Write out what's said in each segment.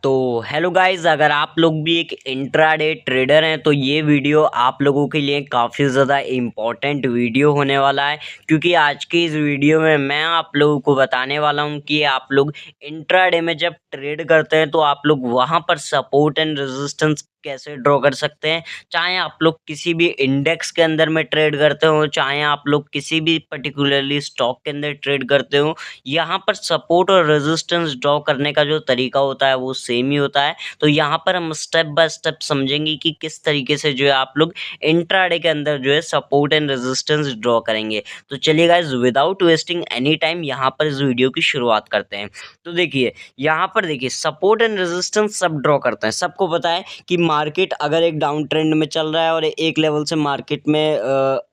तो hello guys, अगर आप लोग भी एक इंट्राडे ट्रेडर हैं तो ये वीडियो आप लोगों के लिए काफ़ी ज़्यादा इम्पोर्टेंट वीडियो होने वाला है। क्योंकि आज की इस वीडियो में मैं आप लोगों को बताने वाला हूँ कि आप लोग इंट्राडे में जब ट्रेड करते हैं तो आप लोग वहाँ पर सपोर्ट एंड रेजिस्टेंस कैसे ड्रॉ कर सकते हैं। चाहे आप लोग किसी भी इंडेक्स के अंदर में ट्रेड करते हो, चाहे आप लोग किसी भी पर्टिकुलरली स्टॉक के अंदर ट्रेड करते हो, यहाँ पर सपोर्ट और रेजिस्टेंस ड्रॉ करने का जो तरीका होता है वो सेम ही होता है। तो यहाँ पर हम स्टेप बाय स्टेप समझेंगे कि किस तरीके से जो है आप लोग इंट्राडे के अंदर जो है सपोर्ट एंड रेजिस्टेंस ड्रॉ करेंगे। तो चलिए guys, without wasting any time यहाँ पर इस वीडियो की शुरुआत करते हैं। तो देखिए, यहाँ पर देखिए सपोर्ट एंड रेजिस्टेंस सब ड्रॉ करते हैं। सबको पता है कि मार्केट अगर एक डाउन ट्रेंड में चल रहा है और एक लेवल से मार्केट में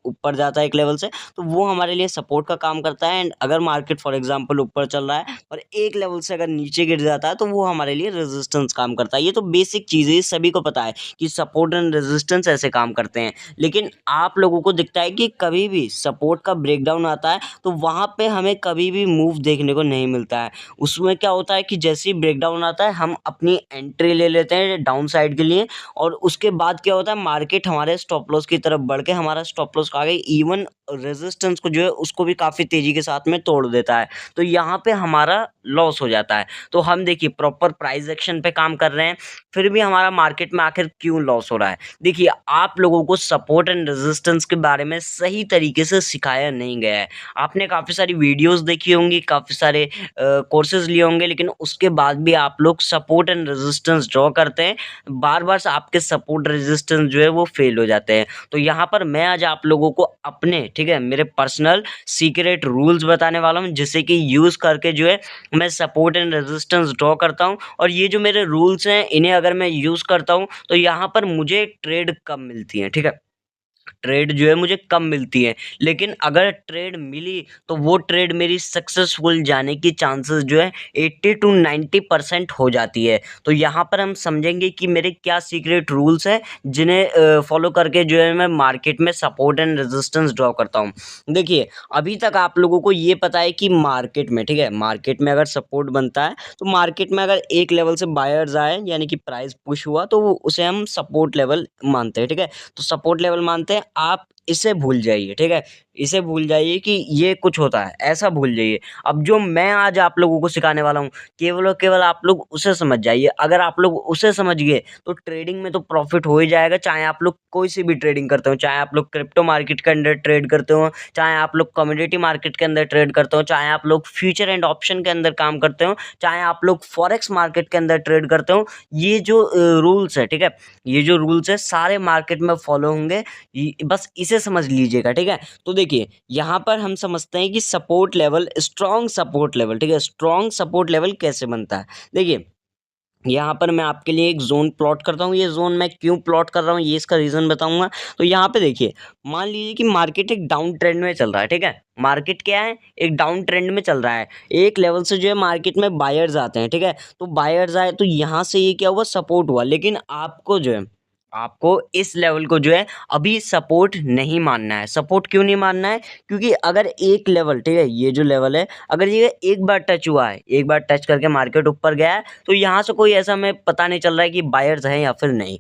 ऊपर जाता है एक लेवल से, तो वो हमारे लिए सपोर्ट का काम करता है। एंड अगर मार्केट फॉर एग्जांपल ऊपर चल रहा है और एक लेवल से अगर नीचे गिर जाता है तो वो हमारे लिए रेजिस्टेंस काम करता है। ये तो बेसिक चीज़ है, सभी को पता है कि सपोर्ट एंड रेजिस्टेंस ऐसे काम करते हैं। लेकिन आप लोगों को दिखता है कि कभी भी सपोर्ट का ब्रेकडाउन आता है तो वहाँ पे हमें कभी भी मूव देखने को नहीं मिलता है। उसमें क्या होता है कि जैसे ही ब्रेकडाउन आता है हम अपनी एंट्री ले लेते हैं डाउन साइड के लिए, और उसके बाद क्या होता है, मार्केट हमारे स्टॉप लॉस की तरफ बढ़ के हमारा स्टॉप लॉस आ गई, इवन रेजिस्टेंस को जो है उसको भी काफ़ी तेज़ी के साथ में तोड़ देता है। तो यहाँ पे हमारा लॉस हो जाता है। तो हम देखिए प्रॉपर प्राइस एक्शन पे काम कर रहे हैं, फिर भी हमारा मार्केट में आखिर क्यों लॉस हो रहा है। देखिए, आप लोगों को सपोर्ट एंड रेजिस्टेंस के बारे में सही तरीके से सिखाया नहीं गया है। आपने काफ़ी सारी वीडियोस देखी होंगी, काफ़ी सारे कोर्सेज लिए होंगे, लेकिन उसके बाद भी आप लोग सपोर्ट एंड रेजिस्टेंस ड्रॉ करते हैं। बार बार आपके सपोर्ट रेजिस्टेंस जो है वो फेल हो जाते हैं। तो यहाँ पर मैं आज आप लोगों को अपने, ठीक है, मेरे पर्सनल सीक्रेट रूल्स बताने वाला हूँ, जिससे कि यूज़ करके जो है मैं सपोर्ट एंड रेजिस्टेंस ड्रॉ करता हूँ। और ये जो मेरे रूल्स हैं इन्हें अगर मैं यूज़ करता हूँ तो यहाँ पर मुझे ट्रेड कम मिलती है, ठीक है। ट्रेड जो है मुझे कम मिलती है, लेकिन अगर ट्रेड मिली तो वो ट्रेड मेरी सक्सेसफुल जाने की चांसेस जो है 80 टू 90% हो जाती है। तो यहाँ पर हम समझेंगे कि मेरे क्या सीक्रेट रूल्स हैं जिन्हें फॉलो करके जो है मैं मार्केट में सपोर्ट एंड रेजिस्टेंस ड्रॉ करता हूँ। देखिए, अभी तक आप लोगों को ये पता है कि मार्केट में, ठीक है, मार्केट में अगर सपोर्ट बनता है तो मार्केट में अगर एक लेवल से बायर्स आए यानी कि प्राइस पुश हुआ तो उसे हम सपोर्ट लेवल मानते हैं, ठीक है। तो सपोर्ट लेवल मानते हैं, आप इसे भूल जाइए, ठीक है। इसे भूल जाइए कि ये कुछ होता है, ऐसा भूल जाइए। अब जो मैं आज आप लोगों को सिखाने वाला हूँ, केवल और केवल आप लोग उसे समझ जाइए। अगर आप लोग उसे समझ गए तो ट्रेडिंग में तो प्रॉफिट हो ही जाएगा। चाहे आप लोग कोई सी भी ट्रेडिंग करते हो, चाहे आप लोग क्रिप्टो मार्केट के अंदर ट्रेड करते हो, चाहे आप लोग कमोडिटी मार्केट के अंदर ट्रेड करते हो, चाहे आप लोग फ्यूचर एंड ऑप्शन के अंदर काम करते हो, चाहे आप लोग फॉरेक्स मार्केट के अंदर ट्रेड करते हो, ये जो रूल्स है, ठीक है, ये जो रूल्स है सारे मार्केट में फॉलो होंगे। बस इसे समझ लीजिएगा, ठीक है। तो देखिए, यहाँ पर हम समझते हैं कि support level, strong support level, ठीक है, स्ट्रॉन्ग सपोर्ट लेवल कैसे बनता है। देखिए, यहाँ पर मैं आपके लिए एक जोन प्लॉट करता हूँ। ये जोन मैं क्यों प्लॉट कर रहा हूँ ये इसका रीज़न बताऊंगा। तो यहाँ पे देखिए, मान लीजिए कि मार्केट एक डाउन ट्रेंड में चल रहा है, ठीक है। मार्केट क्या है, एक डाउन ट्रेंड में चल रहा है। एक लेवल से जो है मार्केट में बायर्स आते हैं, ठीक है। तो बायर्स आए तो यहाँ से ये क्या हुआ, सपोर्ट हुआ। लेकिन आपको जो है, आपको इस लेवल को जो है अभी सपोर्ट नहीं मानना है। सपोर्ट क्यों नहीं मानना है, क्योंकि अगर एक लेवल, ठीक है, ये जो लेवल है, अगर ये एक बार टच हुआ है, एक बार टच करके मार्केट ऊपर गया है, तो यहाँ से कोई ऐसा हमें पता नहीं चल रहा है कि बायर्स हैं या फिर नहीं।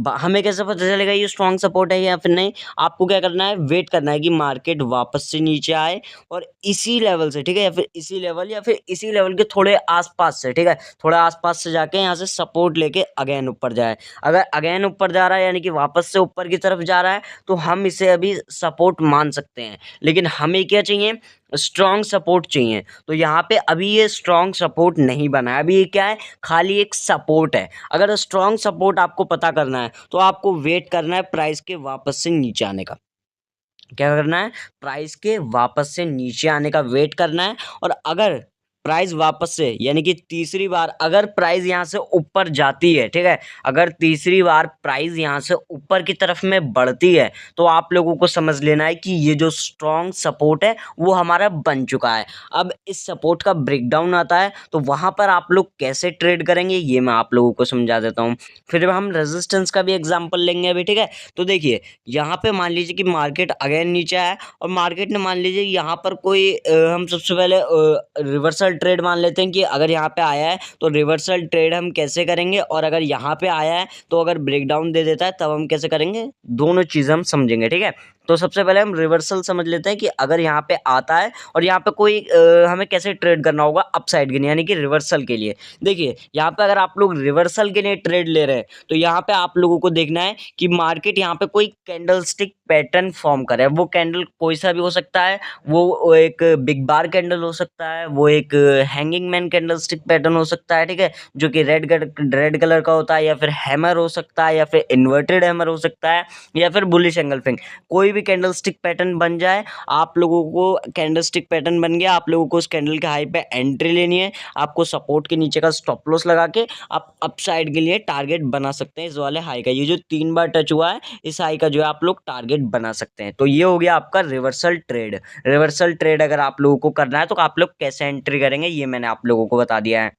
हमें कैसे पता चलेगा ये स्ट्रॉन्ग सपोर्ट है या फिर नहीं। आपको क्या करना है, वेट करना है कि मार्केट वापस से नीचे आए और इसी लेवल से, ठीक है, या फिर इसी लेवल या फिर इसी लेवल के थोड़े आसपास से, ठीक है, थोड़ा आसपास से जाके यहाँ से सपोर्ट लेके अगेन ऊपर जाए। अगर अगेन ऊपर जा रहा है यानी कि वापस से ऊपर की तरफ जा रहा है तो हम इसे अभी सपोर्ट मान सकते हैं। लेकिन हमें क्या चाहिए, स्ट्रॉन्ग सपोर्ट चाहिए। तो यहाँ पे अभी ये स्ट्रॉन्ग सपोर्ट नहीं बना है, अभी ये क्या है, खाली एक सपोर्ट है। अगर स्ट्रॉन्ग सपोर्ट आपको पता करना है तो आपको वेट करना है प्राइस के वापस से नीचे आने का। क्या करना है, प्राइस के वापस से नीचे आने का वेट करना है। और अगर प्राइस वापस से यानी कि तीसरी बार अगर प्राइस यहाँ से ऊपर जाती है, ठीक है, अगर तीसरी बार प्राइस यहाँ से ऊपर की तरफ में बढ़ती है तो आप लोगों को समझ लेना है कि ये जो स्ट्रॉन्ग सपोर्ट है वो हमारा बन चुका है। अब इस सपोर्ट का ब्रेकडाउन आता है तो वहाँ पर आप लोग कैसे ट्रेड करेंगे ये मैं आप लोगों को समझा देता हूँ। फिर हम रेजिस्टेंस का भी एग्जाम्पल लेंगे अभी, ठीक है। तो देखिए, यहाँ पे मान लीजिए कि मार्केट अगेन नीचे आया और मार्केट ने मान लीजिए यहाँ पर कोई हम सबसे पहले रिवर्सल रिवर्सल ट्रेड मान लेते हैं कि अगर यहाँ पे आया है तो रिवर्सल ट्रेड हम कैसे करेंगे, और अगर यहाँ पे आया है तो अगर ब्रेकडाउन दे देता है तब हम कैसे करेंगे, दोनों चीज़ हम समझेंगे। ठीक है, तो सबसे पहले हम रिवर्सल समझ लेते हैं कि अगर यहाँ पे आता है और यहाँ पे कोई हमें कैसे ट्रेड करना होगा अपसाइड के लिए, यानी कि रिवर्सल के लिए। देखिए यहाँ पे अगर आप लोग रिवर्सल के लिए ट्रेड ले रहे हैं तो यहाँ पे आप लोगों को देखना है कि मार्केट यहाँ पे कोई कैंडलस्टिक पैटर्न फॉर्म करे। वो कैंडल कोई सा भी हो सकता है, वो एक बिग बार कैंडल हो सकता है, वो एक हैंगिंग मैन कैंडलस्टिक पैटर्न हो सकता है, ठीक है, जो कि रेड कलर का होता है, या फिर हैमर हो सकता है, या फिर इन्वर्टेड हैमर हो सकता है, या फिर बुलिश एंगल्फिंग। कोई भी कैंडलस्टिक पैटर्न बन जाए, आप लोगों को कैंडलस्टिक पैटर्न बन गया, आप लोगों को उस कैंडल के हाई पे एंट्री लेनी है। आपको सपोर्ट के नीचे का स्टॉप लॉस लगा के आप अपसाइड के लिए टारगेट बना सकते हैं इस वाले हाई का। ये जो 3 बार टच हुआ है इस हाई का जो है आप लोग टारगेट बना सकते हैं। तो ये हो गया आपका रिवर्सल ट्रेड। रिवर्सल ट्रेड अगर आप लोगों को करना है तो आप लोग कैसे एंट्री करेंगे ये मैंने आप लोगों को बता दिया है।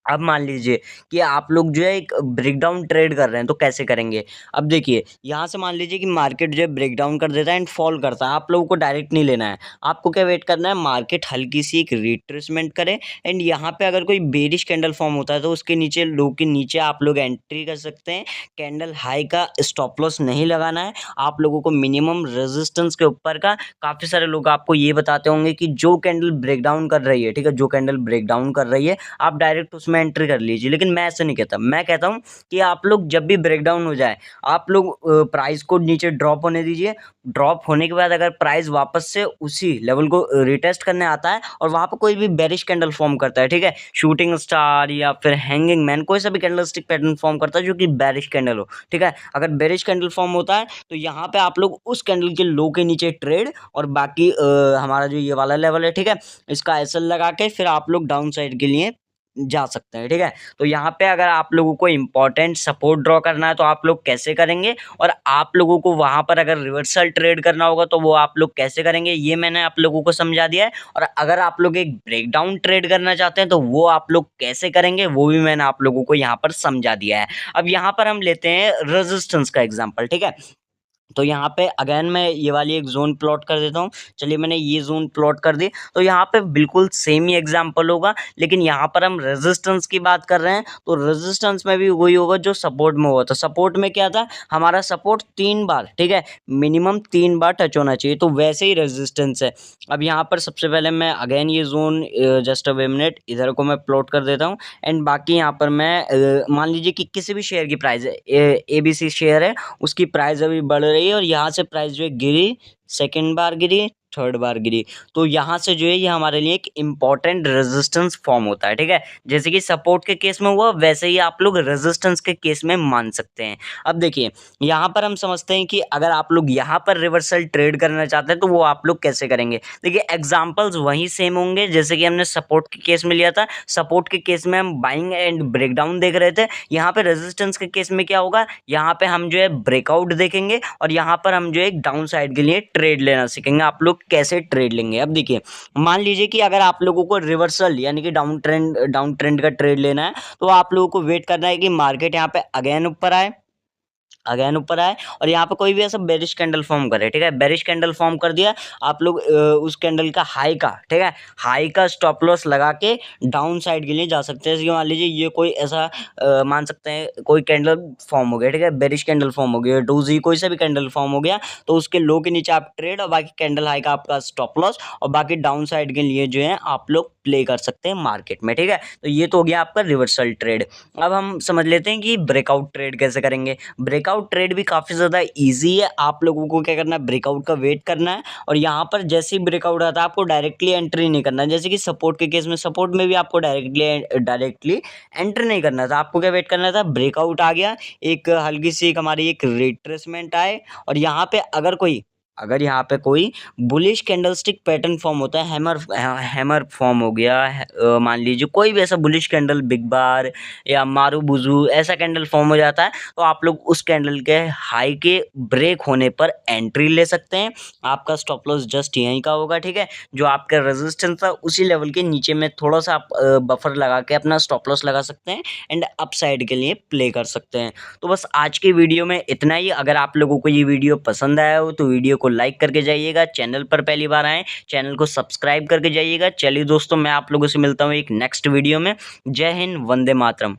अब मान लीजिए कि आप लोग जो है एक ब्रेकडाउन ट्रेड कर रहे हैं तो कैसे करेंगे। अब देखिए यहाँ से मान लीजिए कि मार्केट जो है ब्रेकडाउन कर देता है एंड फॉल करता है, आप लोगों को डायरेक्ट नहीं लेना है। आपको क्या वेट करना है, मार्केट हल्की सी एक रिट्रेसमेंट करे एंड यहाँ पे अगर कोई बेरिश कैंडल फॉर्म होता है तो उसके नीचे, लो के नीचे आप लोग एंट्री कर सकते हैं। कैंडल हाई का स्टॉप लॉस नहीं लगाना है आप लोगों को, मिनिमम रेजिस्टेंस के ऊपर का। काफ़ी सारे लोग आपको ये बताते होंगे कि जो कैंडल ब्रेकडाउन कर रही है, ठीक है, जो कैंडल ब्रेकडाउन कर रही है आप डायरेक्ट उसमें एंट्री कर लीजिए, लेकिन मैं ऐसे नहीं कहता। मैं कहता हूँ कि आप लोग जब भी ब्रेकडाउन हो जाए आप लोग प्राइस को नीचे ड्रॉप होने दीजिए। ड्रॉप होने के बाद अगर प्राइस वापस से उसी लेवल को रिटेस्ट करने आता है और वहाँ पर कोई भी बेरिश कैंडल फॉर्म करता है, ठीक है, शूटिंग स्टार या फिर हैंगिंग मैन, कोई सा भी कैंडलस्टिक पैटर्न फॉर्म करता है जो कि बेरिश कैंडल हो, ठीक है, अगर बेरिश कैंडल फॉर्म होता है तो यहाँ पे आप लोग उस कैंडल के लो के नीचे ट्रेड, और बाकी हमारा जो ये वाला लेवल है, ठीक है, इसका एसएल लगा के फिर आप लोग डाउन साइड के लिए जा सकते हैं। ठीक है, तो यहाँ पे अगर आप लोगों को इंपॉर्टेंट सपोर्ट ड्रॉ करना है तो आप लोग कैसे करेंगे, और आप लोगों को वहाँ पर अगर रिवर्सल ट्रेड करना होगा तो वो आप लोग कैसे करेंगे, ये मैंने आप लोगों को समझा दिया है। और अगर आप लोग एक ब्रेकडाउन ट्रेड करना चाहते हैं तो वो आप लोग कैसे करेंगे वो भी मैंने आप लोगों को यहाँ पर समझा दिया है। अब यहाँ पर हम लेते हैं रेजिस्टेंस का एग्जाम्पल। ठीक है, तो यहाँ पे अगेन मैं ये वाली एक जोन प्लॉट कर देता हूँ। चलिए मैंने ये जोन प्लॉट कर दी, तो यहाँ पे बिल्कुल सेम ही एग्जांपल होगा, लेकिन यहाँ पर हम रेजिस्टेंस की बात कर रहे हैं तो रेजिस्टेंस में भी वही होगा जो सपोर्ट में हुआ था। सपोर्ट में क्या था, हमारा सपोर्ट 3 बार, ठीक है, मिनिमम 3 बार टच होना चाहिए, तो वैसे ही रेजिस्टेंस है। अब यहाँ पर सबसे पहले मैं अगेन ये जोन जस्ट अ मिनट इधर को मैं प्लॉट कर देता हूँ एंड बाकी यहाँ पर मैं मान लीजिए कि किसी भी शेयर की प्राइस है, ABC शेयर है, उसकी प्राइस अभी बढ़ रही है और यहाँ से प्राइस जो है गिरी, सेकेंड बार गिरी, थर्ड बार गिरी, तो यहाँ से जो है ये हमारे लिए एक इम्पॉर्टेंट रेजिस्टेंस फॉर्म होता है। ठीक है, जैसे कि सपोर्ट के केस में हुआ वैसे ही आप लोग रेजिस्टेंस के केस में मान सकते हैं। अब देखिए यहाँ पर हम समझते हैं कि अगर आप लोग यहाँ पर रिवर्सल ट्रेड करना चाहते हैं तो वो आप लोग कैसे करेंगे। देखिए एग्जाम्पल्स वही सेम होंगे जैसे कि हमने सपोर्ट के केस में लिया था। सपोर्ट के केस में हम बाइंग एंड ब्रेकडाउन देख रहे थे, यहाँ पे रेजिस्टेंस के केस में क्या होगा, यहाँ पे हम जो है ब्रेकआउट देखेंगे और यहाँ पर हम जो है डाउन साइड के लिए ट्रेड लेना सीखेंगे आप लोग कैसे ट्रेड लेंगे। अब देखिए मान लीजिए कि अगर आप लोगों को रिवर्सल यानी कि डाउन ट्रेंड का ट्रेड लेना है तो आप लोगों को वेट करना है कि मार्केट यहाँ पे अगेन ऊपर आए, अगेन ऊपर आए और यहाँ पे कोई भी ऐसा बेरिश कैंडल फॉर्म करे। ठीक है, बेरिश कैंडल फॉर्म कर दिया, आप लोग उस कैंडल का हाई का, ठीक है, हाई का स्टॉप लॉस लगा के डाउन साइड के लिए जा सकते हैं। जैसे कि मान लीजिए ये कोई ऐसा मान सकते हैं कोई कैंडल फॉर्म हो गया, ठीक है, बेरिश कैंडल फॉर्म हो गया, डोजी कोई सा भी कैंडल फॉर्म हो गया, तो उसके लो के नीचे आप ट्रेड और बाकी कैंडल हाई का आपका स्टॉप लॉस और बाकी डाउन साइड के लिए जो है आप लोग प्ले कर सकते हैं मार्केट में। ठीक है, तो ये तो हो गया आपका रिवर्सल ट्रेड। अब हम समझ लेते हैं कि ब्रेकआउट ट्रेड कैसे करेंगे। ब्रेकआउट ट्रेड भी काफ़ी ज़्यादा इजी है। आप लोगों को क्या करना है, ब्रेकआउट का वेट करना है और यहाँ पर जैसे ही ब्रेकआउट आता है आपको डायरेक्टली एंट्री नहीं करना है। जैसे कि सपोर्ट के केस में, सपोर्ट में भी आपको डायरेक्टली एंट्री नहीं करना था, आपको क्या वेट करना था, ब्रेकआउट आ गया, एक हल्की सी एक हमारी एक रिट्रेसमेंट आए और यहाँ पे अगर यहाँ पे कोई बुलिश कैंडलस्टिक पैटर्न फॉर्म होता है, हैमर फॉर्म हो गया, मान लीजिए कोई भी ऐसा बुलिश कैंडल, बिग बार या मारू बुजू ऐसा कैंडल फॉर्म हो जाता है तो आप लोग उस कैंडल के हाई के ब्रेक होने पर एंट्री ले सकते हैं। आपका स्टॉप लॉस जस्ट यहीं का होगा, ठीक है, जो आपका रेजिस्टेंस था उसी लेवल के नीचे में थोड़ा सा आप बफर लगा के अपना स्टॉप लॉस लगा सकते हैं एंड अप साइड के लिए प्ले कर सकते हैं। तो बस आज की वीडियो में इतना ही। अगर आप लोगों को ये वीडियो पसंद आया हो तो वीडियो को लाइक करके जाइएगा, चैनल पर पहली बार आए चैनल को सब्सक्राइब करके जाइएगा। चलिए दोस्तों, मैं आप लोगों से मिलता हूँ एक नेक्स्ट वीडियो में। जय हिंद, वंदे मातरम।